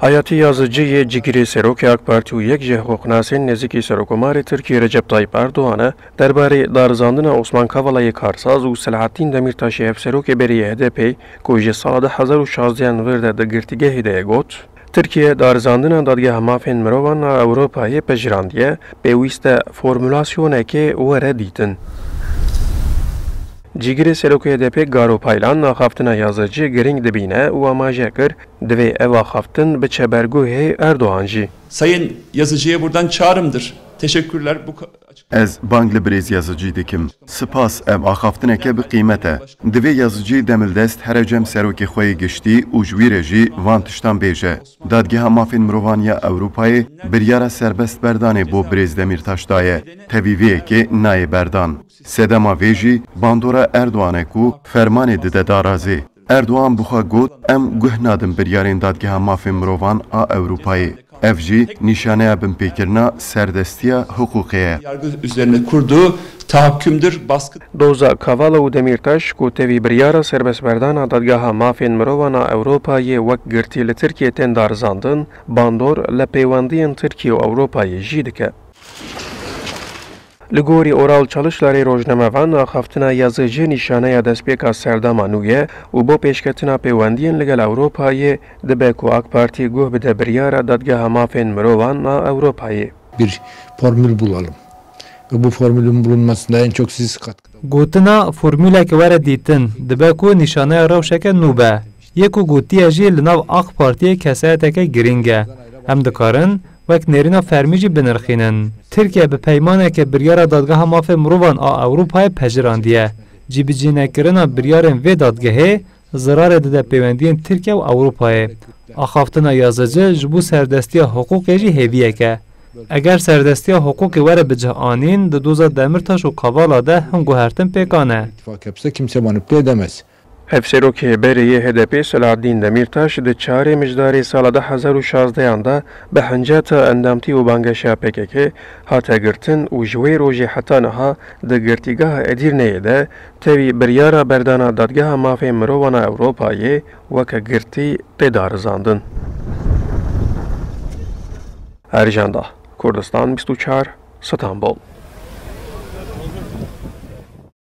Hayati Yazıcı Cigiri Serokê AK Parti û yek ji hûqnasên nêzîkî Serokkomarê Tirkiye Recep Tayyip Erdoğanê derbarê darizandina Osman Kavala'yê karsaz û Selahattin Demirtaşê hevserokê berî HDP ku ji sala 2016 vir de di girtîgehê de ye got, Tirkiye darizandina dadgeha mafên mirovan a Ewropayê pejirandîye pêwîst e formûlasyonekê were dîtin. Cigiri Serokê HDP Garo Paylan axaftina Yazıcı giring dibîne û amaje kir divê ev axaftin biçe bergûhê Erdoğan jî. Sayın Yazıcı'ya buradan çağrımdır. Teşekkürler. Ez bang li birêz Yazıcı dikim. Spas ev axaftineke bi qîmet e. Divê Yazıcı demildest here cem serokê xwe yê giştî û ji wî re jî van tiştan bêje. Dadgeha mafên mirovan ya Ewropayê biryara serbest berdanê bo Birêz Demirtaş daye. Tevîviyekê nayê berdan. Sedema vê jî bandora Erdoğanê ku fermanê dide darazê. Erdoğan buxa got em guh nadin biryarên dadgeha mafên mirovan a Ewropayê. Ev jî nîşaneya binpêkirina serdestiya hukukê ye. Yargı üzerine kurduğu tahakkümdür, baskı. Doza Kavala û Demirtaş ku tevî biryara serbestberdana dadgeha mafên mirovan a Ewropayê wek girtî li Tirkiye tên darizandin, bandor li peywendiyên Tirkiye û Ewropayê jî dike. Li gorî oral çalışlarê rojnamevan axaftina Yazıcı nîşaneya destpêka serdama nû ye û bo pêşketina peywendiyên ligel Ewropayê dibe ku AK Parti guh bide biryara dadgeha mafên mirovan a Ewropayê. Bir formül bulalım. Ve bu formülün bulunmasında en çok siz katkıda. Gotina formülek were dîtin dibe ku nîşaneya rewşeke nû be. Yê ku gotiye jî li nav AK Partiye kesayeteke giring e. Em dikarin wek nêrîna fermî jî binirxînin. Tirkiye bi peymaneke biryara dadgeha mafên mirovan a Ewropayê pejirandîye. Cîbicînekirina biryarên vê dadgehê zirarê dide peywendiyên Tirkiye û Ewropayê. Axaftina Yazıcı ji bo serdestiya hukukê jî hêviyek e. Eger serdestiya hukukê were bicih anîn di doza Demirtaş û Kavala de hin guhertin pêkan e. İttifak yapsa kimse manipüle edemez. Hevserokê berê HDP Selahattin Demirtaş di çarê mijdarê sala 2016 da bi hinceta endamtî û bangeşa PKK hate girtin û ji wê rojê heta niha di girtîgeha Edirneyê de tevî biryara berdana dadgeha mafên mirovan a Ewropayê weke girtî tê darizandin. Ercan Kurdistan 24 İstanbul.